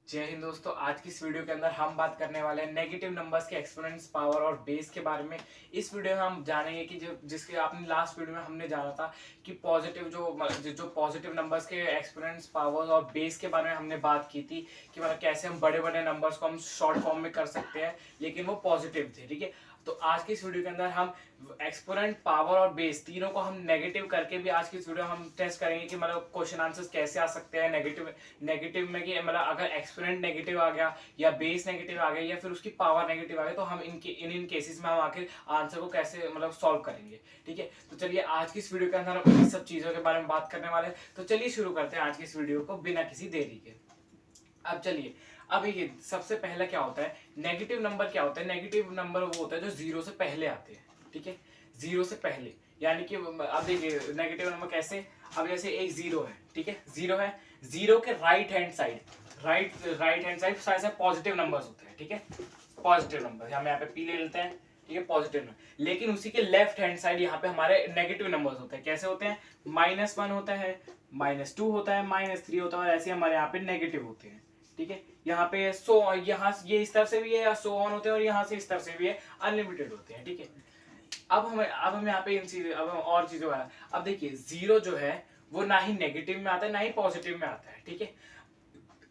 जय हिंद दोस्तों। आज की इस वीडियो के अंदर हम बात करने वाले हैं नेगेटिव नंबर्स के एक्सपोनेंट्स, पावर और बेस के बारे में। इस वीडियो में हम जानेंगे कि जो जिसके आपने लास्ट वीडियो में हमने जाना था कि पॉजिटिव जो पॉजिटिव नंबर्स के एक्सपोनेंट्स, पावर्स और बेस के बारे में हमने बात की थी कि मतलब कैसे हम बड़े बड़े नंबर्स को हम शॉर्ट फॉर्म में कर सकते हैं लेकिन वो पॉजिटिव थे। ठीक है, तो आज की इस वीडियो के अंदर हम एक्सपोनेंट, पावर और बेस तीनों को हम नेगेटिव करके भी आज की इस वीडियो हम टेस्ट करेंगे कि मतलब क्वेश्चन आंसर्स कैसे आ सकते हैं नेगेटिव नेगेटिव में। कि मतलब अगर एक्सपोनेंट नेगेटिव आ गया या बेस नेगेटिव आ गया या फिर उसकी पावर नेगेटिव आ गया तो हम इन केसेस में हम आखिर आंसर को कैसे मतलब सॉल्व करेंगे। ठीक है, तो चलिए आज की इस वीडियो के अंदर हम इस सब चीजों के बारे में बात करने वाले हैं। तो चलिए शुरू करते हैं आज की इस वीडियो को बिना किसी देरी के। अब चलिए, अब ये सबसे पहला क्या होता है, नेगेटिव नंबर क्या होता है। नेगेटिव नंबर वो होता है जो जीरो से पहले आते हैं। ठीक है, जीरो से पहले, यानी कि अब देखिए नेगेटिव नंबर कैसे। अब जैसे एक जीरो है, ठीक है, जीरो है, जीरो के right hand side, right hand side सारे पॉजिटिव नंबर्स होते हैं। ठीक है, पॉजिटिव नंबर हम यहाँ पे पी ले लेते हैं। ठीक है, पॉजिटिव नंबर, लेकिन उसी के लेफ्ट हैंड साइड यहाँ पे हमारे नेगेटिव नंबर्स होते हैं। कैसे होते हैं, -1 होता है, -2 होता है, -3 होता है, और ऐसे हमारे यहाँ पे नेगेटिव होते हैं। ठीक है, यहाँ पे यहाँ ये इस तरफ से भी है, सो ऑन होते हैं, और यहाँ से इस तरफ से भी है, अनलिमिटेड होते हैं। ठीक है, अब हम यहाँ पे इन चीज अब हम और चीजों का, अब देखिए जीरो जो है वो ना ही नेगेटिव में आता है ना ही पॉजिटिव में आता है। ठीक है,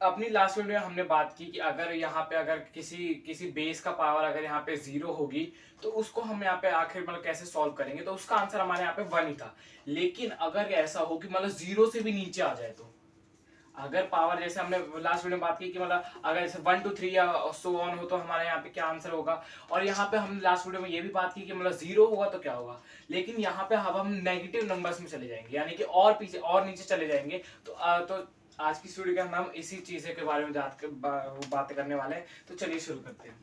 अपनी लास्ट वीडियो में हमने बात की कि अगर यहाँ पे अगर किसी किसी बेस का पावर अगर यहाँ पे जीरो होगी तो उसको हम यहाँ पे आखिर मतलब कैसे सॉल्व करेंगे, तो उसका आंसर हमारे यहाँ पे 1 ही था। लेकिन अगर ऐसा हो कि मतलब जीरो से भी नीचे आ जाए, तो अगर पावर जैसे हमने लास्ट वीडियो में बात की कि मतलब अगर जैसे 1 2 3 या सो ऑन हो तो हमारे यहाँ पे क्या आंसर होगा। और यहाँ पे हम लास्ट वीडियो में ये भी बात की कि मतलब जीरो होगा तो क्या होगा। लेकिन यहाँ पे अब हम नेगेटिव नंबर्स में चले जाएंगे, यानी कि और पीछे और नीचे चले जाएंगे। तो आज की वीडियो के अंदर हम इसी चीज के बारे में बात करने वाले हैं। तो चलिए शुरू करते हैं।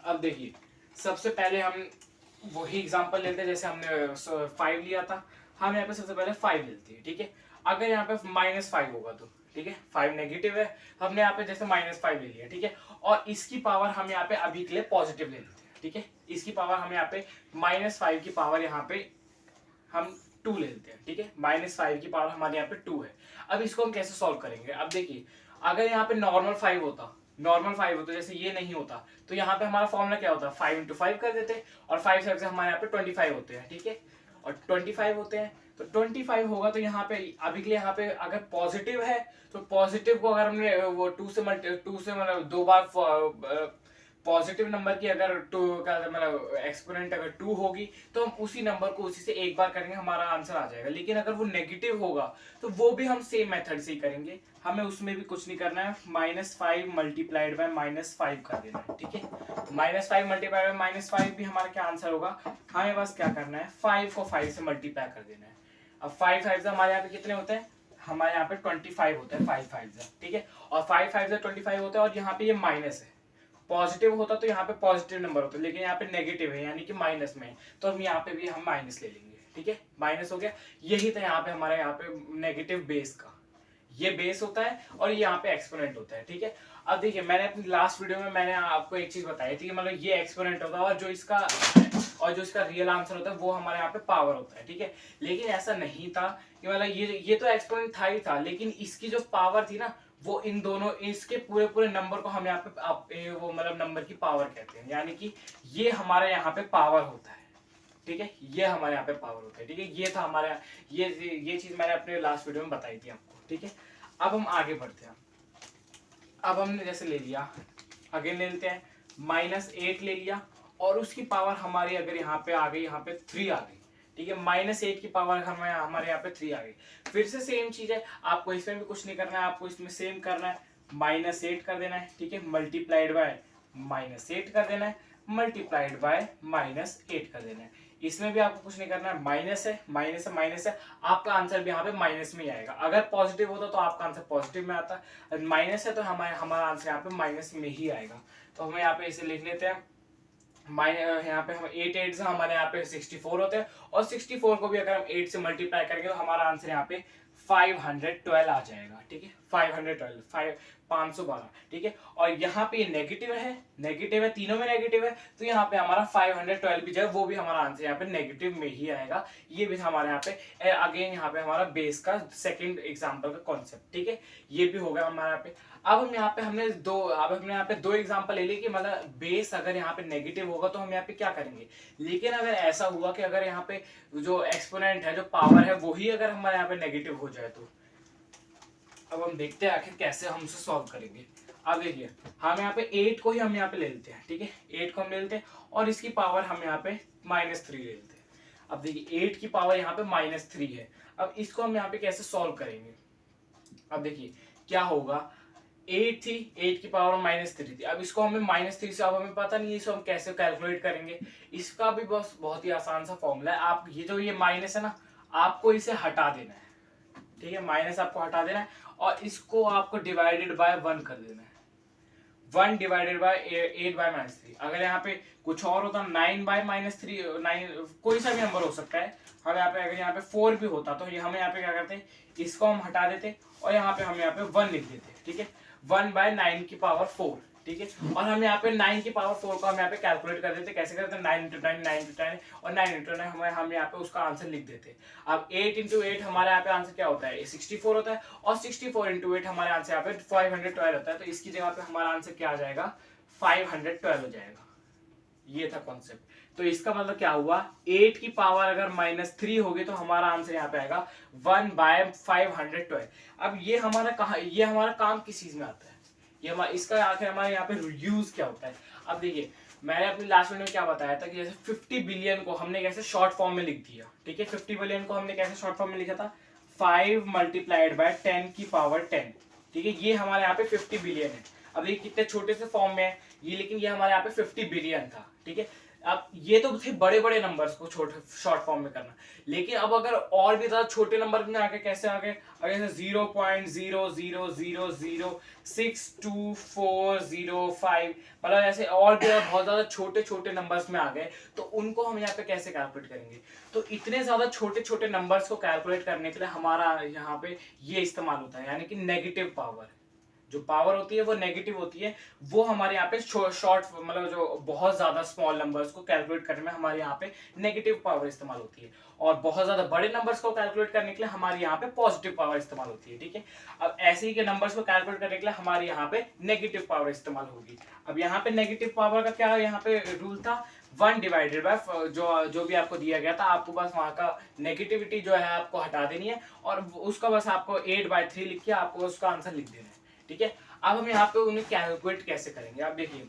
अब देखिए, सबसे पहले हम वही एग्जांपल लेते हैं जैसे हमने 5 लिया था। हम यहाँ पे सबसे पहले 5 लेते हैं। ठीक है, अगर यहाँ पे -5 होगा तो, ठीक है, 5 नेगेटिव है, हमने यहाँ पे जैसे -5 ले लिया। ठीक है, और इसकी पावर हम यहाँ पे अभी के लिए पॉजिटिव ले लेते हैं। ठीक है, इसकी पावर हम यहाँ पे -5 की पावर यहाँ पे हम 2 ले लेते हैं। ठीक है, -5 की पावर हमारे यहाँ पे 2 है। अब इसको हम कैसे सॉल्व करेंगे, अब देखिए, अगर यहाँ पे नॉर्मल 5 होता, जैसे ये नहीं होता, तो यहाँ पे हमारा फॉर्मूला क्या होता है, 5 × 5 कर देते, और 5 से हमारे यहाँ पे 25 होते हैं। ठीक है, और 25 होते हैं, तो 25 होगा तो यहाँ पे अभी के लिए यहाँ पे अगर पॉजिटिव है तो पॉजिटिव को अगर हमने वो 2 से मतलब 2 बार पॉजिटिव नंबर की अगर 2 का मतलब एक्सपोनेंट अगर 2 होगी तो हम उसी नंबर को उसी से एक बार करेंगे, हमारा आंसर आ जाएगा। लेकिन अगर वो नेगेटिव होगा तो वो भी हम सेम मेथड से ही करेंगे, हमें उसमें भी कुछ नहीं करना है, -5 मल्टीप्लाइड बाय -5 कर देना है। ठीक है, -5 मल्टीप्लाइड बाय -5 भी हमारा क्या आंसर होगा, हमें बस क्या करना है, 5 को 5 से मल्टीप्लाई कर देना है। अब 5 5 हमारे यहाँ पे कितने होते हैं, हमारे यहाँ पे 25 होते हैं, 5 5। ठीक है, और 5 5 25 होते हैं, और यहाँ पे ये माइनस है। पॉजिटिव होता तो यहाँ पे पॉजिटिव नंबर होता, लेकिन यहाँ पे नेगेटिव है यानी कि माइनस में है, तो हम यहाँ पे भी हम माइनस ले लेंगे। ठीक है, माइनस हो गया। यही था यहाँ पे हमारे यहाँ पे नेगेटिव बेस का, ये बेस होता है और ये यहाँ पे एक्सपोनेंट होता है। ठीक है, अब देखिए, मैंने अपनी लास्ट वीडियो में मैंने आपको एक चीज बताई थी कि मतलब ये एक्सपोनेंट होता है और जो इसका रियल आंसर होता है वो हमारे यहाँ पे पावर होता है। ठीक है, लेकिन ऐसा नहीं था कि मतलब ये तो एक्सपोनेंट था ही था, लेकिन इसकी जो पावर थी ना, वो इन दोनों इसके पूरे पूरे नंबर को हम यहाँ पे वो मतलब नंबर की पावर कहते हैं, यानी कि ये हमारे यहाँ पे पावर होता है। ठीक है, ये हमारे यहाँ पे पावर होता है। ठीक है, ये था हमारे ये चीज मैंने अपने लास्ट वीडियो में बताई थी आपको। ठीक है, अब हम आगे बढ़ते हैं। अब हमने जैसे ले लिया, अगेन ले लेते हैं, -8 ले लिया, और उसकी पावर हमारी अगर यहाँ पे आ गई, यहाँ पे 3 आ गई। ठीक है, -8 की पावर हमारे यहाँ पे 3 आ गई। फिर से सेम चीज है, आपको इसमें भी कुछ नहीं करना है, आपको इसमें सेम करना है, -8 कर देना है। ठीक है, मल्टीप्लाइड बाय -8 कर देना है, मल्टीप्लाइड बाय -8 कर देना है। इसमें भी आपको कुछ नहीं करना है, माइनस है, माइनस है, माइनस है, आपका आंसर भी यहाँ पे माइनस में ही आएगा। अगर पॉजिटिव होता तो आपका आंसर पॉजिटिव में आता, माइनस है तो हमारा आंसर यहाँ पे माइनस में ही आएगा। तो हम यहाँ पे इसे लिख लेते हैं, यहाँ पे हम 8 8 से हमारे यहाँ पे 64 होते हैं, और 64 को भी अगर हम 8 से मल्टीप्लाई करेंगे तो हमारा आंसर यहाँ पे 512 आ जाएगा। ठीक है, 512 512, ठीक है। और यहाँ पे नेगेटिव है, तीनों में नेगेटिव है, तो यहाँ पे हमारा 512 भी जो है वो भी हमारा आंसर यहाँ पे नेगेटिव में ही आएगा। ये भी हमारे यहाँ पे अगेन यहाँ पे हमारा बेस का सेकंड एग्जांपल का कॉन्सेप्ट, ठीक है। ये भी हो गया हमारे यहाँ पे। अब हम यहाँ पे हमने यहाँ पे दो एग्जांपल ले लिए कि मतलब बेस अगर यहाँ पे नेगेटिव होगा तो हम यहाँ पे क्या करेंगे। लेकिन अगर ऐसा हुआ कि अगर यहाँ पे जो एक्सपोनेंट है, जो पावर है, वही अगर हमारे यहाँ पे नेगेटिव हो जाए तो अब हम देखते हैं आखिर कैसे हम उसे सॉल्व करेंगे। अब देखिए हम यहाँ पे 8 को ही हम यहाँ पे ले लेते हैं, ठीक है। 8 को हम ले लेते हैं और इसकी पावर हम यहाँ पे -3 ले लेते हैं। अब देखिए 8 की पावर यहाँ पे -3 है। अब इसको हम यहाँ पे कैसे सॉल्व करेंगे। अब देखिए क्या होगा, 8 थी, 8 की पावर -3 थी। अब इसको हमें -3 से, अब हमें पता नहीं है इसको हम कैसे कैलकुलेट करेंगे। इसका भी बस बहुत ही आसान सा फॉर्मूला है। आप ये जो ये माइनस है ना, आपको इसे हटा देना है, ठीक है। माइनस आपको हटा देना है और इसको आपको डिवाइडेड बाय 1 कर देना है। 1 डिवाइडेड बाय 8 बाय -3। अगर यहाँ पे कुछ और होता 9 बाय -3, 9 कोई सा भी नंबर हो सकता है। हम यहाँ पे अगर यहाँ पे 4 भी होता तो ये हम यहाँ पे क्या करते हैं, इसको हम हटा देते और यहाँ पे हम यहाँ पे 1 लिख देते, ठीक है। 1 बाय 9 की पावर 4, ठीक है। और हम यहाँ पे 9 की पावर 4 को हम यहाँ पे कैलकुलेट कर देते। कैसे करते हैं, 9 × 9 9 × 10 और 9 × 9 हम यहाँ पे उसका आंसर लिख देते। अब 8 × 8 हमारे यहाँ पे आंसर क्या होता है, 64 होता है। और 64 × 8 हमारे आंसर यहाँ पे 512 होता है। तो इसकी जगह पे हमारा आंसर क्या आ जाएगा, 512 हो जाएगा। ये था कॉन्सेप्ट। तो इसका मतलब क्या हुआ, 8 की पावर अगर -3 होगी तो हमारा आंसर यहाँ पे आएगा 1 बाय 512। अब ये हमारा काम किस चीज में आता है, ये हमारा इसका आखिर हमारे यहाँ पे यूज क्या होता है। अब देखिए मैंने अपनी लास्ट वीडियो में क्या बताया था कि जैसे 50 बिलियन को हमने कैसे शॉर्ट फॉर्म में लिख दिया, ठीक है। 50 बिलियन को हमने कैसे शॉर्ट फॉर्म में लिखा था, 5 × 10 की पावर 10, ठीक है। ये हमारे यहाँ पे 50 बिलियन है। अब ये कितने छोटे से फॉर्म में है ये, लेकिन ये हमारे यहाँ पे 50 बिलियन था, ठीक है। अब ये तो थे बड़े बड़े नंबर्स को छोटे शॉर्ट फॉर्म में करना, लेकिन अब अगर और भी ज्यादा छोटे नंबर में आगे कैसे आगे, अगर 0.000624005, मतलब ऐसे और भी बहुत ज्यादा छोटे छोटे नंबर्स में आ गए तो उनको हम यहाँ पे कैसे कैलकुलेट करेंगे। तो इतने ज्यादा छोटे छोटे नंबर्स को कैलकुलेट करने के लिए हमारा यहाँ पे ये इस्तेमाल होता है, यानी कि नेगेटिव पावर। जो पावर होती है वो नेगेटिव होती है, वो हमारे यहाँ पे शॉर्ट मतलब जो बहुत ज्यादा स्मॉल नंबर्स को कैलकुलेट करने में हमारे यहाँ पे नेगेटिव पावर इस्तेमाल होती है। और बहुत ज्यादा बड़े नंबर्स को कैलकुलेट करने के लिए हमारे यहाँ पे पॉजिटिव पावर इस्तेमाल होती है, ठीक है। अब ऐसे ही के नंबर्स को कैलकुलेट करने के लिए हमारे यहाँ पे नेगेटिव पावर इस्तेमाल होगी। अब यहाँ पे नेगेटिव पावर का क्या यहाँ पे रूल था, 1 डिवाइडेड बाय जो भी आपको दिया गया था, आपको बस वहां का नेगेटिविटी जो है आपको हटा देनी है और उसका बस आपको 8/3 लिख के आपको उसका आंसर लिख देना है, ठीक है। अब हम यहाँ पे उन्हें कैलकुलेट कैसे करेंगे। आप देखिए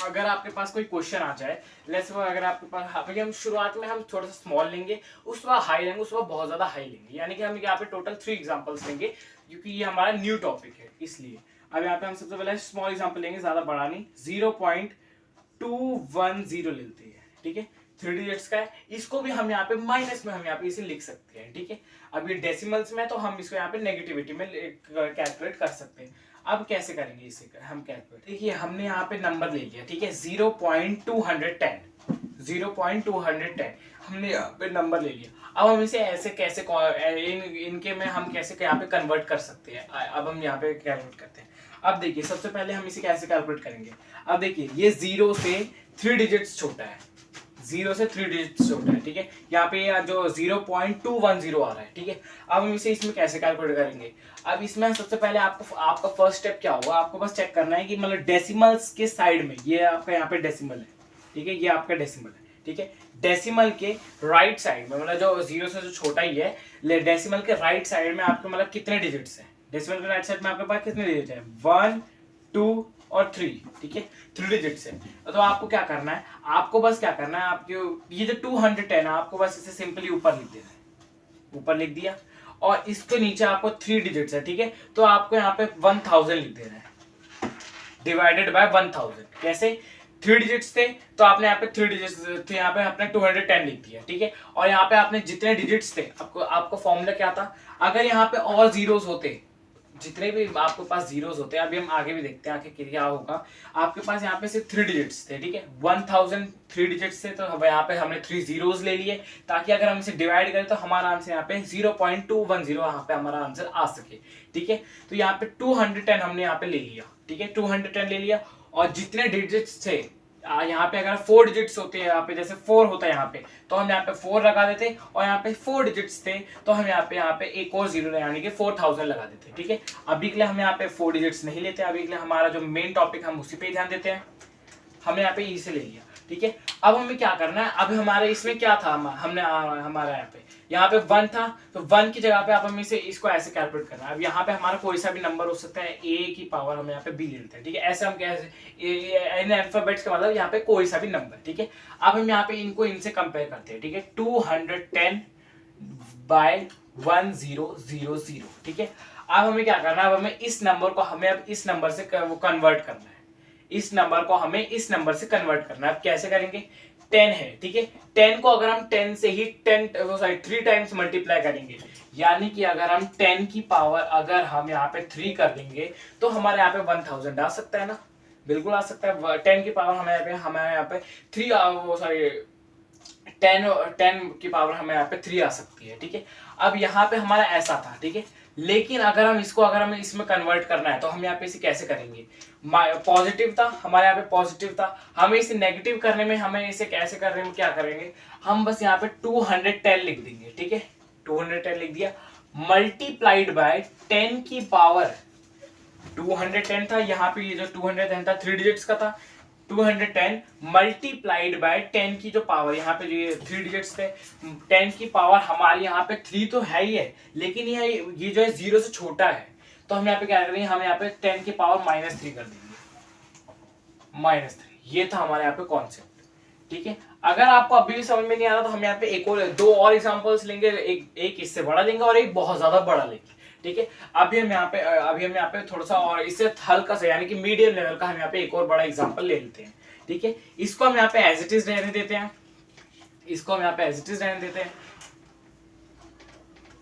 अगर आपके पास कोई क्वेश्चन आ जाए, लेट्स सपोज अगर आपके पास, हम शुरुआत में हम थोड़ा सा स्मॉल लेंगे, उसके बाद हाई लेंगे, उसके बाद बहुत ज्यादा हाई लेंगे, यानी कि हम यहाँ पे टोटल 3 एग्जांपल्स लेंगे क्योंकि ये हमारा न्यू टॉपिक है इसलिए। अब यहाँ पे हम सबसे पहले स्मॉल एग्जांपल लेंगे, ज्यादा बड़ा नहीं, 0.210 लेते हैं, ठीक है। 3 डिजिट्स का है, इसको भी हम यहाँ पे माइनस में हम यहाँ पे इसे लिख सकते हैं, ठीक है। अब ये डेसिमल्स में तो हम इसको यहाँ पे नेगेटिविटी में कैलकुलेट कर सकते हैं। अब कैसे करेंगे इसे हम कैलकुलेट, देखिए हमने यहाँ पे नंबर ले लिया, ठीक है। 0.210 हमने यहाँ पे नंबर ले लिया। अब हम इसे ऐसे कैसे इनके में हम कैसे यहाँ पे कन्वर्ट कर सकते हैं। अब हम यहाँ पे कैलकुलेट करते हैं। अब देखिए सबसे पहले हम इसे कैसे कैलकुलेट करेंगे। अब देखिए ये 0 से 3 डिजिट्स छोटा है, 0 से 3 डिजिट्स छोटा है, ठीक है। यहाँ पे जो 0.210 आ रहा है, ठीक है। अब हम इसे इसमें कैसे कैलकुलेट करेंगे। अब इसमें सबसे पहले आपका फर्स्ट स्टेप क्या होगा, आपको बस चेक करना है कि मतलब डेसिमल्स के साइड में, ये आपका यहाँ पे डेसिमल है, ठीक है। ये आपका डेसिमल है, ठीक है। डेसिमल के राइट साइड में, मतलब जो 0 से जो छोटा ही है, डेसिमल के राइट साइड में आपके मतलब कितने डिजिट्स हैं। डेसिमल के राइट साइड में आपके पास कितने डिजिट है, 1 2 और 3, ठीक है। 3 डिजिट्स है। तो आपको क्या करना है, आपको बस क्या करना है, आपके ये जो 210 है आपको बस इसे सिंपली ऊपर लिख देना है, ऊपर लिख दिया। और इसके नीचे आपको 3 डिजिट्स है, ठीक है। तो आपको यहाँ पे 1000 लिख देना है, डिवाइडेड बाय 1000। कैसे, 3 डिजिट्स थे तो आपने यहाँ पे 3 डिजिट्स थे, यहाँ पे आपने 210 लिख दिया, ठीक है। और यहाँ पे आपने जितने डिजिट्स थे, आपको फॉर्मूला क्या था, अगर यहाँ पे और जीरोस होते जितने भी आपके पास जीरोस होते हैं, अभी हम आगे भी देखते हैं आगे क्या होगा। आपके पास यहाँ पे सिर्फ 3 डिजिट्स थे, ठीक है, 1000 3 डिजिट्स थे, तो अब यहाँ पे हमने 3 जीरोस ले लिए, ताकि अगर हम इसे डिवाइड करें तो हमारा आंसर यहाँ पे 0.210 यहाँ पे हमारा आंसर आ सके, ठीक है। तो यहाँ पे 210 हमने यहाँ पे ले लिया, ठीक है, 210 ले लिया। और जितने डिजिट्स थे यहाँ पे, अगर 4 डिजिट्स होते हैं यहाँ पे, जैसे 4 होता है यहाँ पे, तो हम यहाँ पे 4 लगा देते, और यहाँ पे 4 डिजिट्स थे तो हम यहाँ पे एक और जीरो यानी कि 4000 लगा देते, ठीक है। अभी के लिए हम यहाँ पे 4 डिजिट्स नहीं लेते, अभी के लिए हमारा जो मेन टॉपिक हम उसी पे ध्यान देते हैं। हमने यहाँ पे ई से ले लिया, ठीक है। अब हमें क्या करना है, अब हमारे इसमें क्या था, हमने हमारा यहाँ पे 1 था, तो 1 की जगह पे आप हमें इसको ऐसे कैलकुलेट करना है। अब यहाँ पे हमारा कोई सा भी नंबर हो सकता है, ए की पावर हम यहाँ पे बी ले लेते हैं, ठीक है। ऐसे हम कैसे इन अल्फाबेट्स का मतलब यहाँ पे कोई सा भी नंबर, ठीक है। अब हम यहाँ पे इनको इनसे कंपेयर करते हैं, ठीक है। 210 बाय 1000, ठीक है। अब हमें क्या करना है, अब हमें इस नंबर को अब इस नंबर से कन्वर्ट करना है, इस नंबर को हमें इस नंबर से कन्वर्ट करना है। अब कैसे करेंगे, 10 है, ठीक है, 10 को अगर हम 10 से ही 3 टाइम्स मल्टीप्लाई करेंगे, यानी कि अगर हम 10 की पावर अगर हम यहाँ पे 3 कर देंगे तो हमारे यहाँ पे 1000 आ सकता है ना, बिल्कुल आ सकता है। 10 की पावर हमारे यहाँ पे 3 10 की पावर हमें यहाँ पे 3 आ सकती है, ठीक है। अब यहाँ पे हमारा ऐसा था, ठीक है, लेकिन अगर हमें इसमें कन्वर्ट करना है तो हम यहाँ पे इसे कैसे करेंगे, पॉजिटिव था हमारे यहाँ पे, पॉजिटिव था, हमें इसे नेगेटिव करने में, हमें इसे कैसे करने में क्या करेंगे, हम बस यहाँ पे 210 लिख देंगे, ठीक है, 210 लिख दिया, मल्टीप्लाइड बाय 10 की पावर 210 था, यहाँ पे ये जो 210 था 3 डिजिट्स का था, 210 मल्टीप्लाइड बाय 10 की जो पावर, यहाँ पे ये 3 डिजिट्स थे, 10 की पावर हमारी यहाँ पे 3 तो है ही है, लेकिन ये जो है 0 से छोटा है, तो हम यहाँ पे क्या करेंगे, हम यहाँ पे 10 की पावर -3 कर देंगे, -3। ये था हमारे यहाँ पे कॉन्सेप्ट, ठीक है। अगर आपको अभी भी समझ में नहीं आ रहा तो हम यहाँ पे दो और एग्जांपल्स लेंगे, एक इससे बड़ा लेंगे और एक बहुत ज्यादा बड़ा लेंगे, ठीक है। अभी हम यहाँ पे थोड़ा सा और इससे हल्का सा यानी कि मीडियम लेवल का हम यहाँ पे एक और बड़ा एग्जांपल ले लेते हैं, ठीक है। इसको हम यहाँ पे एज इट इज रहने देते हैं,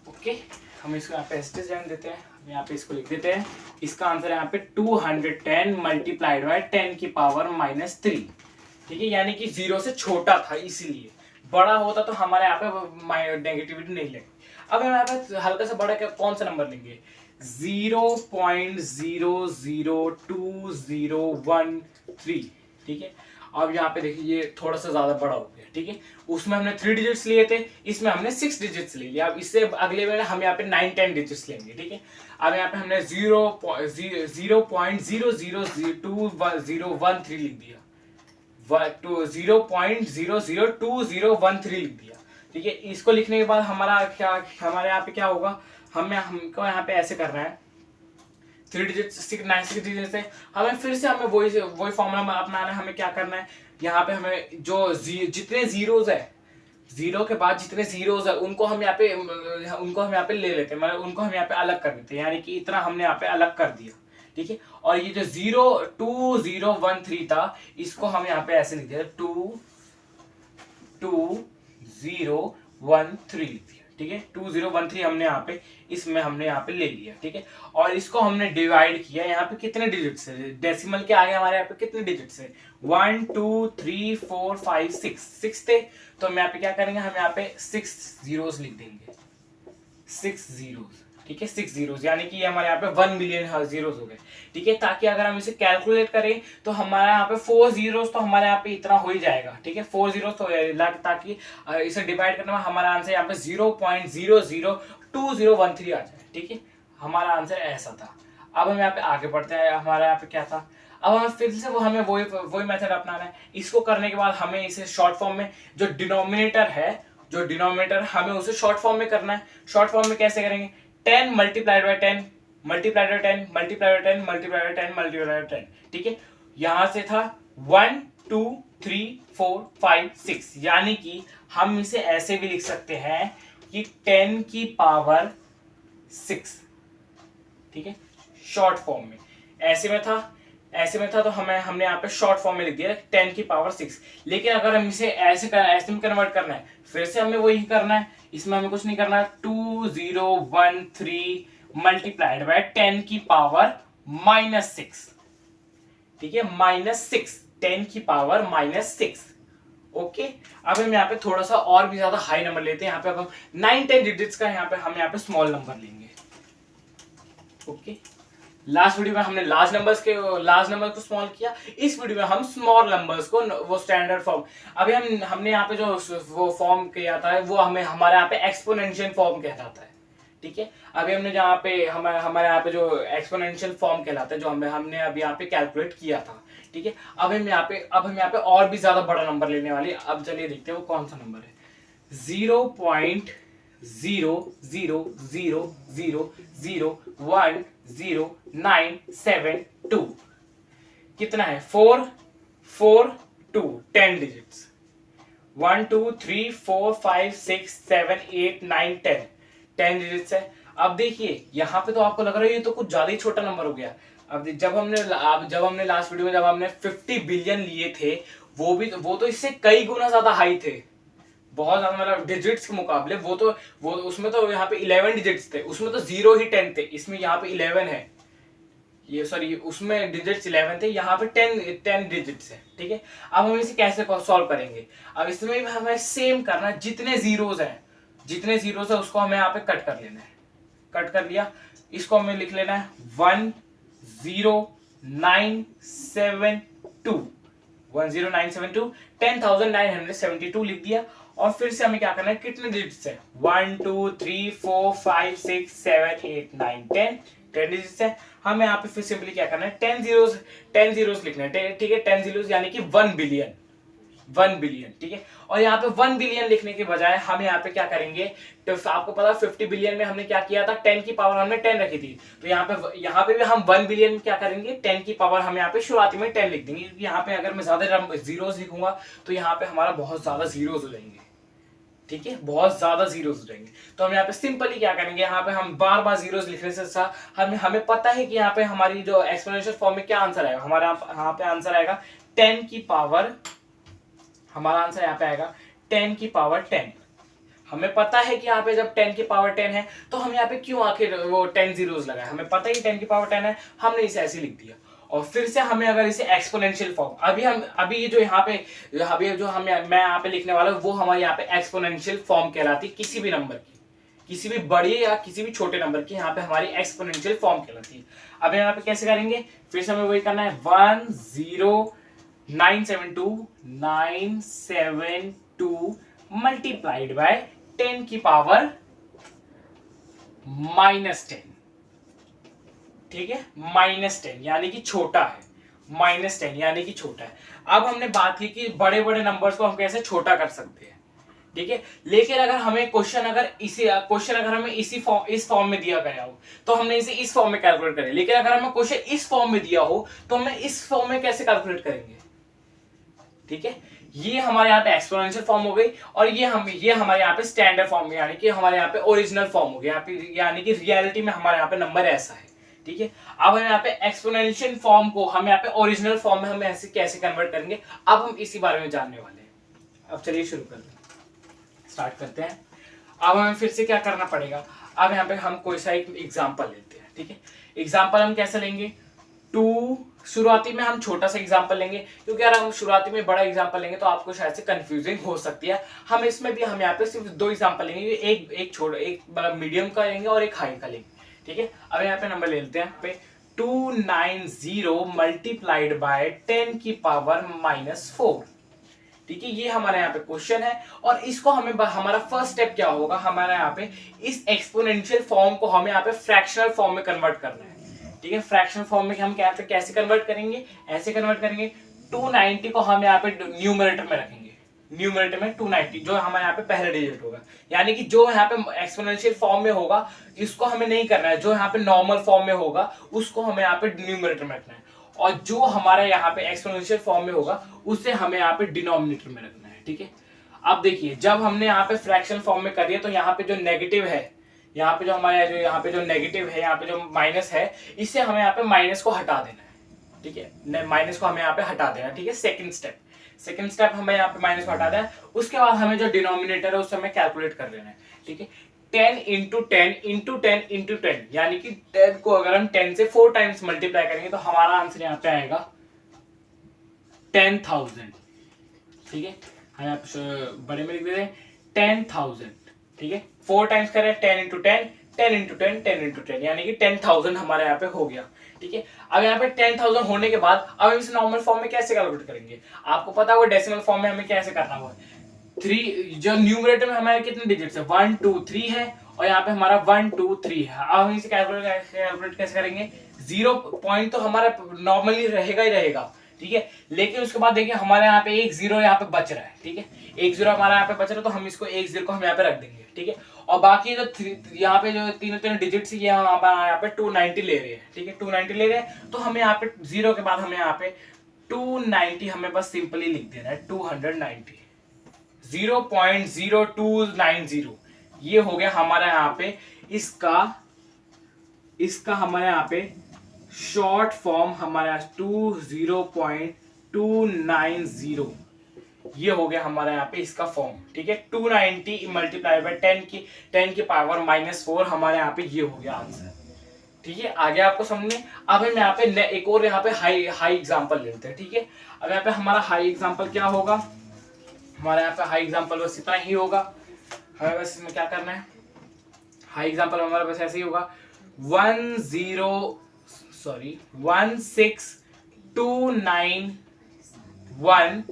ओके, हम इसको यहाँ पे एज इट इज रहने देते हैं, हम यहाँ पे इसको लिख देते हैं, इसका आंसर यहाँ पे 210 मल्टीप्लाइड बाय 10 की पावर -3, ठीक है, यानी कि 0 से छोटा था, इसीलिए बड़ा होता तो हमारे यहाँ पे नेगेटिविटी नहीं लगेगी। अब हम यहाँ पे हल्का सा बड़ा कौन सा नंबर लेंगे, 0.002013, ठीक है। अब यहाँ पे देखिए ये थोड़ा सा ज्यादा बड़ा हो गया, ठीक है, उसमें हमने 3 डिजिट्स लिए थे, इसमें हमने 6 डिजिट्स ले लिया। अब इससे अगले में हम यहाँ पे 9-10 डिजिट्स लेंगे, ठीक है। अब यहाँ पे हमने 0.000213 लिख दिया, 0.002013 लिख दिया, ठीक है। इसको लिखने के बाद हमारे यहाँ पे क्या होगा, हमको यहाँ पे ऐसे करना है, 3 डिजिट्स 6 डिजिट्स है, हमें फिर से हमें वही फॉर्मूला अपनाना है। हमें क्या करना है, यहाँ पे हमें जो जितने जीरोज है, जीरो के बाद जितने जीरोज है उनको हम यहाँ पे ले लेते हैं, मतलब उनको हम यहाँ पे अलग कर देते हैं, यानी कि इतना हमने यहाँ पे अलग कर दिया, ठीक है। और ये जो 02013 था, इसको हम यहाँ पे ऐसे लिख दिया 22013 लिख दिया, ठीक है। 2013 हमने यहाँ पे ले लिया, ठीक है। और इसको हमने डिवाइड किया, यहाँ पे कितने डिजिट्स है, डेसिमल के आगे हमारे यहाँ पे कितने डिजिट्स है, 1 2 3 4 5 6 थे, तो हम यहाँ पे क्या करेंगे, हम यहाँ पे 6 जीरोस लिख देंगे, 6 जीरोस, ठीक है, 6 जीरोस, यानी कि हमारे यहाँ पे 1 मिलियन जीरोस हो गए, ठीक है। ताकि अगर हम इसे कैलकुलेट करें तो हमारे यहाँ पे 4 जीरोस तो हमारे यहाँ पे इतना हो ही जाएगा, ठीक है, 4 जीरोस तो ताकि इसे डिवाइड करने में हमारा आंसर यहाँ पे 0.002013 आ जाए, ठीक है। हमारा आंसर ऐसा था। अब हम यहाँ पे आगे बढ़ते हैं, हमारा यहाँ पे क्या था, अब हमें फिर से हमें वही मेथड अपनाना है। इसको करने के बाद हमें इसे शॉर्ट फॉर्म में जो डिनोमिनेटर हमें उसे शॉर्ट फॉर्म में करना है। शॉर्ट फॉर्म में कैसे करेंगे, 10 multiplied by 10 multiplied by 10 multiplied by 10 multiplied by 10 multiplied by 10, ठीक है। यहां से था 1 2 3 4 5 6, यानी कि हम इसे ऐसे भी लिख सकते हैं कि 10 की पावर 6, ठीक है, शॉर्ट फॉर्म में। ऐसे में था तो हमने यहाँ पे शॉर्ट फॉर्म में लिख दिया 10 की पावर 6। लेकिन अगर हम इसे ऐसे में कन्वर्ट करना है, फिर से हमें वही करना है, इसमें हमें कुछ नहीं करना है, 2013 मल्टीप्लाइड बाय 10 की पावर -6, ठीक है, -6, 10 की पावर -6। ओके, अब हम यहाँ पे थोड़ा सा और भी ज्यादा हाई नंबर लेते हैं। यहाँ पे अब हम 9-10 डिजिट्स का यहाँ पे स्मॉल नंबर लेंगे। ओके, लास्ट वीडियो में हमने लार्ज नंबर को स्मॉल किया, इस वीडियो में हम स्मॉल नंबर्स को, वो स्टैंडर्ड फॉर्म, अभी हमने यहाँ पे जो वो फॉर्म किया था वो हमारे यहाँ पे एक्सपोनेंशियल फॉर्म कहलाता है। ठीक है, अभी हमने जहाँ पे हमारे यहाँ पे जो एक्सपोनेंशियल फॉर्म कहलाता है, जो हमने अभी यहाँ पे कैलकुलेट किया था। ठीक है, अब हम यहाँ पे और भी ज्यादा बड़ा नंबर लेने वाले। अब चलिए देखते हैं वो कौन सा नंबर है। 0.000001097 कितना है? 442, 10 डिजिट्स। 1 2 3 4 5 6 7 8 9 10, 10 डिजिट्स है। अब देखिए यहाँ पे तो आपको लग रहा है ये तो कुछ ज्यादा ही छोटा नंबर हो गया। अब जब हमने लास्ट वीडियो में जब हमने 50 बिलियन लिए थे, वो तो इससे कई गुना ज्यादा हाई थे, बहुत ज्यादा, मतलब डिजिट्स के मुकाबले। वो उसमें तो यहाँ पे 11 डिजिट्स थे, उसमें तो 0 ही 10 थे, इसमें यहाँ पे 11 है, ये सॉरी उसमें डिजिट्स 11 थे, यहाँ पे 10 डिजिट्स है। ठीक है, अब हम इसे कैसे सॉल्व करेंगे? अब इसमें भी हमें सेम करना, जितने जीरोस हैं उसको हमें यहाँ पे कट कर लेना है। कट कर लिया, इसको हमें लिख लेना है 10972, 10972, 10,972 लिख दिया। और फिर से हमें क्या करना है, कितने डिजिट्स है? 1 2 3 4 5 6 7 8 9 10, 10 डिजिट्स है। हमें यहाँ पे फिर सिंपली क्या करना है, 10 जीरोस लिखना है। ठीक है, 10 जीरोस यानी कि 1 बिलियन। ठीक है, और यहाँ पे 1 बिलियन लिखने के बजाय हम यहाँ पे क्या करेंगे, तो आपको पता है 50 बिलियन में हमने क्या किया था, 10 की पावर हमने 10 रखी थी। तो यहाँ पे भी हम 1 बिलियन में क्या करेंगे, 10 की पावर हम यहाँ पे शुरुआती में 10 लिख देंगे, क्योंकि यहाँ पे अगर मैं ज्यादा जीरोस लिखूंगा तो यहाँ पे हमारा बहुत ज्यादा जीरोस हो जाएंगे। ठीक है, बहुत ज्यादा जीरोस हो जाएंगे। तो हम यहाँ पे सिंपली क्या करेंगे, यहाँ पे हम बार बार जीरोस लिखने से अच्छा, हमें पता है कि यहाँ पे हमारी जो एक्सपोनेंशियल फॉर्म में क्या आंसर आएगा, हमारा यहाँ पे आंसर आएगा 10 की पावर, हमारा आंसर यहाँ पे आएगा 10 की पावर 10। हमें पता है कि यहाँ पे जब 10 की पावर 10 है तो हम यहाँ पे क्यों आखिर वो 10 जीरोस लगाए, हमें पता है कि 10 की पावर 10 है, हमने इसे ऐसे लिख दिया। और फिर से हमें अगर इसे एक्सपोनेंशियल फॉर्म, अभी ये जो यहाँ पे मैं यहाँ पे लिखने वाला हूँ, वो हमारे यहाँ पे एक्सपोनेंशियल फॉर्म कहलाती है, किसी भी नंबर की, किसी भी बड़ी या किसी भी छोटे नंबर की, यहाँ पे हमारी एक्सपोनेंशियल फॉर्म कहलाती है। अब यहाँ पे कैसे करेंगे, फिर से हमें वही करना है, 10972 मल्टीप्लाइड बाय 10 की पावर -10। ठीक है, -10 यानी कि छोटा है, -10 यानी कि छोटा है। अब हमने बात की कि बड़े बड़े नंबर्स को हम कैसे छोटा कर सकते हैं। ठीक है, लेकिन अगर हमें क्वेश्चन अगर हमें इस फॉर्म में दिया गया हो तो हमने इसे इस फॉर्म में कैलकुलेट करें, लेकिन अगर हमें क्वेश्चन इस फॉर्म में दिया हो तो हमें इस फॉर्म में कैसे कैलकुलेट करेंगे। ठीक है, ये हमारे यहाँ पे एक्सपोनेंशियल फॉर्म हो गई, और ये हमारे यहाँ पे स्टैंडर्ड फॉर्म, यानी कि हमारे यहाँ पे ओरिजिनल फॉर्म हो गया, यानी कि रियलिटी में हमारे यहाँ पे नंबर ऐसा है। ठीक है, अब हम यहाँ पे एक्सपोनेंशियल फॉर्म को हम यहाँ पे ओरिजिनल फॉर्म में हम ऐसे कैसे कन्वर्ट करेंगे, अब हम इसी बारे में जानने वाले हैं। अब चलिए शुरू स्टार्ट करते हैं। अब हमें फिर से क्या करना पड़ेगा, अब यहाँ पे हम कोई सा एक एग्जाम्पल लेते हैं। ठीक है, एग्जाम्पल हम कैसे लेंगे, शुरुआती में हम छोटा सा एग्जांपल लेंगे, क्योंकि अगर हम शुरुआती में बड़ा एग्जांपल लेंगे तो आपको शायद से कंफ्यूजिंग हो सकती है। हम यहाँ पे सिर्फ 2 एग्जांपल लेंगे, एक मतलब मीडियम का लेंगे और एक हाई का लेंगे। ठीक है, अब यहाँ पे नंबर ले लेते हैं पे 290 मल्टीप्लाइड बाय 10 की पावर -4। ठीक है, ये हमारे यहाँ पे क्वेश्चन है, और इसको हमारा फर्स्ट स्टेप क्या होगा, हमारा यहाँ पे इस एक्सपोनेंशियल फॉर्म को हमें यहाँ पे फ्रैक्शनल फॉर्म में कन्वर्ट करना है। ठीक है, फ्रैक्शनल फॉर्म में हम यहाँ पे कैसे कन्वर्ट करेंगे, ऐसे कन्वर्ट करेंगे, 290 को हम यहाँ पे न्यूमरेटर में रखेंगे, न्यूमरेटर में 290 जो हमारे यहाँ पे पहला डिजिट होगा, यानी कि जो यहाँ पे एक्सपोनेंशियल फॉर्म में होगा इसको हमें नहीं करना है, जो यहाँ पे नॉर्मल फॉर्म में होगा उसको हमें यहाँ पे न्यूमरेटर में रखना है, और जो हमारा यहाँ पे एक्सपोनेंशियल फॉर्म में होगा उसे हमें यहाँ पे डिनोमिनेटर में रखना है। ठीक है, अब देखिए जब हमने यहाँ पे फ्रैक्शनल फॉर्म में कर दिया तो यहाँ पे जो नेगेटिव है, यहाँ पे जो नेगेटिव है, यहाँ पे जो माइनस है, इससे हमें यहाँ पे माइनस को हटा देना है। ठीक है, माइनस को हमें यहाँ पे हटा देना है। ठीक है, सेकंड स्टेप हमें यहाँ पे माइनस को हटा देना है। उसके बाद हमें जो डिनोमिनेटर है उससे हमें कैलकुलेट कर लेना है। ठीक है, 10 इंटू 10 इंटू 10 इंटू 10, यानी कि 10 को अगर हम 10 से 4 टाइम्स मल्टीप्लाई करेंगे तो हमारा आंसर यहाँ पे आएगा 10,000। ठीक है, हम यहाँ पे बड़े में लिख देते हैं 10,000। ठीक है, 4 टाइम्स करें 10 इंटू 10, 10 इंटू 10, 10 इंटू 10, यानी कि 10,000 हमारे यहाँ पे हो गया। ठीक है, अब यहाँ पे 10,000 होने के बाद अब हम इसे नॉर्मल फॉर्म में कैसे कैलकुलेट करेंगे, आपको पता होगा डेसिमल फॉर्म में हमें कैसे करना होगा। 3 जो न्यूमरेटर में हमारे कितने डिजिट्स है, 1 2 3 है, और यहाँ पे हमारा 1 2 3 है। अब हम इसे कैलकुलेट कैसे करेंगे, 0 पॉइंट तो हमारा नॉर्मली रहेगा ही रहेगा। ठीक है, लेकिन उसके बाद देखिए हमारे यहाँ पे एक 0 यहाँ पे बच रहा है। ठीक है, एक 0 हमारा यहाँ पे बच रहा है, तो हम इसको एक 0 को हम यहाँ पे रख देंगे। ठीक है, और बाकी जो यहाँ पे जो तीनों डिजिट्स ये यहाँ पे 290 ले रहे हैं। ठीक है, 290 ले रहे हैं, तो हमें यहाँ पे 0 के बाद हमें यहाँ पे 290 हमें बस सिंपली लिख देना है, 290, 0.0290, ये हो गया हमारा यहाँ पे इसका हमारे यहाँ पे शॉर्ट फॉर्म हमारा 20.290, ये हो गया हमारा यहाँ पे इसका फॉर्म। ठीक है, 290 मल्टीप्लाई बाय 10 की पावर -4 हमारे यहाँ पे ये हो गया आंसर। ठीक है, आगे आपको समझने। अब हम यहाँ पे एक और यहाँ पे हाई एग्जांपल लेते हैं। ठीक है, अब यहाँ पे हमारा हाई एग्जांपल क्या होगा, हमारे यहाँ पे हाई एग्जांपल बस इतना ही होगा। हमें बस इसमें क्या करना है, हाई एग्जांपल हमारा बस ऐसे ही होगा, 16291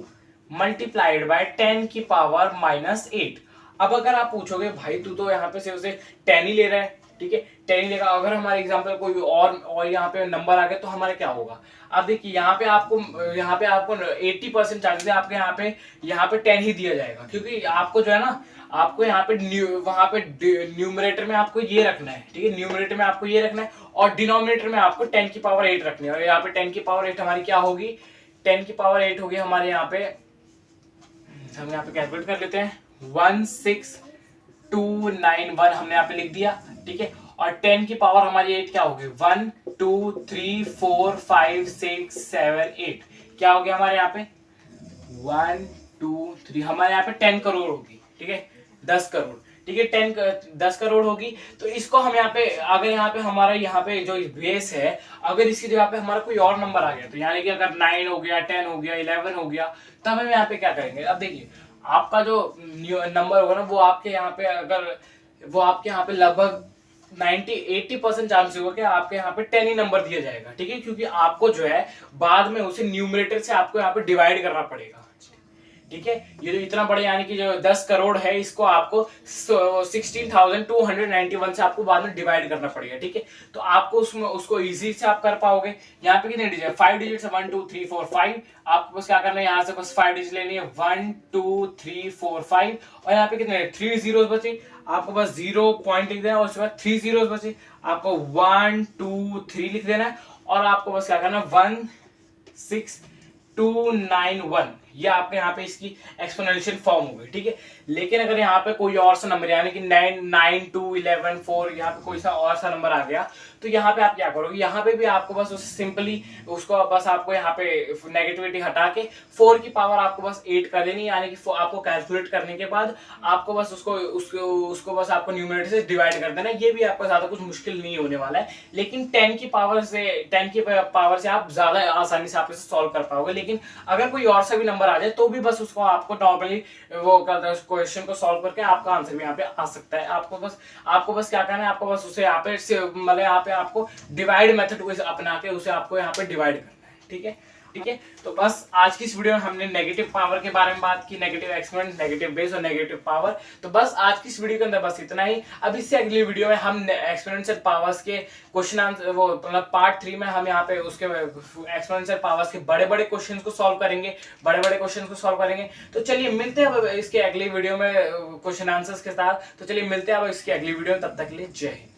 मल्टीप्लाइड बाय 10 की पावर -8। अब अगर आप पूछोगे भाई तू तो यहाँ पे सिर्फ से 10 ही ले रहा है, ठीक है 10 ही लेगा, अगर हमारे एग्जांपल कोई और यहाँ पे नंबर आ गए तो हमारे क्या होगा। अब देखिए यहाँ पे आपको 80% चांसेस है आपके यहाँ पे 10 ही दिया जाएगा, क्योंकि आपको जो है ना, आपको यहाँ पे वहां पे न्यूमरेटर में आपको ये रखना है। ठीक है, न्यूमरेटर में आपको ये रखना है और डिनोमिनेटर में आपको 10 की पावर 8 रखनी है। और यहाँ पे 10 की पावर 8 हमारी क्या होगी, 10 की पावर 8 होगी हमारे यहाँ पे, हम यहाँ पे कैलकुलेट कर लेते हैं, 16291 हमने यहाँ पे लिख दिया। ठीक है, और 10 की पावर हमारी 8 क्या होगी, 1 2 3 4 5 6 7 8, क्या हो गया हमारे यहाँ पे 1 2 3, हमारे यहाँ पे 10 करोड़ होगी। ठीक है, 10 करोड़। ठीक है, 10 करोड़ होगी। तो इसको हम यहाँ पे, अगर यहाँ पे हमारा यहाँ पे जो बेस है, अगर इसकी जगह पे हमारा कोई और नंबर आ गया, तो यानी कि अगर 9 हो गया, 10 हो गया, 11 हो गया, तब हम यहाँ पे क्या करेंगे। अब देखिए आपका जो नंबर होगा ना, वो आपके यहाँ पे लगभग 90-80% चांस होगा कि आपके यहाँ पे 10 ही नंबर दिया जाएगा। ठीक है, क्योंकि आपको जो है बाद में उसे न्यूमरेटर से आपको यहाँ पे डिवाइड करना पड़ेगा। ठीक है, ये जो इतना बड़ा यानी कि जो 10 करोड़ है, इसको आपको 16,291 से आपको बाद में डिवाइड करना पड़ेगा। ठीक है, तो आपको उसको इजी से आप कर पाओगे। यहाँ पे कितने डिजिट, 5 डिजिट है, 1 2 3 4 5, आपको बस क्या करना है, यहाँ से बस 5 डिजिट लेनी है, 1 2 3 4 5, और यहाँ पे कितने 3 जीरोस बचे, आपको बस 0 पॉइंट लिख देना है, और उसके बाद 3 जीरोस बचे, आपको 1 2 3 लिख देना है, और आपको बस क्या करना है 16291, ये आपके यहाँ पे इसकी एक्सपोनेंशियल फॉर्म हो गई। ठीक है, लेकिन अगर यहाँ पे कोई और सा नंबर, यानी कि 9 9 2 11 4, यहाँ पे कोई सा और सा नंबर आ गया, तो यहाँ पे आप क्या करोगे, यहाँ पे भी आपको बस उसे सिंपली उसको बस आपको यहाँ पे नेगेटिविटी हटा के 4 की पावर आपको बस 8 कर देनी, यानी कि आपको कैलकुलेट करने के बाद आपको बस उसको बस आपको न्यूमरेटर से डिवाइड कर देना। ये भी आपको ज्यादा कुछ मुश्किल नहीं होने वाला है, लेकिन 10 की पावर से आप ज्यादा आसानी से आप इसे सॉल्व कर पाओगे। लेकिन अगर कोई और सा भी नंबर आ जाए तो भी बस उसको आपको नॉर्मली वो क्वेश्चन को सॉल्व करके आपका आंसर भी यहाँ पे आ सकता है। आपको बस क्या करना है, आपको बस उसे यहाँ पे मतलब यहाँ पे आपको डिवाइड मेथड को अपना के उसे आपको यहाँ पे डिवाइड करना है। ठीक है, ठीक है, तो बस आज की इस वीडियो में हमने नेगेटिव पावर के बारे में बात की, नेगेटिव एक्सपोनेंट, नेगेटिव बेस और नेगेटिव पावर। तो बस आज की इस वीडियो के अंदर बस इतना ही। अब इससे अगली वीडियो में हम एक्सपोनेंशियल पावर्स के क्वेश्चन आंसर, वो मतलब पार्ट 3 में हम यहाँ पे उसके एक्सपोनेंशियल पावर्स के बड़े बड़े क्वेश्चन को सॉल्व करेंगे, तो चलिए मिलते हैं अब इसके अगली वीडियो में क्वेश्चन आंसर्स के साथ। तो चलिए मिलते हैं अब इसकी अगली वीडियो में, तब तक के लिए जय हिंद।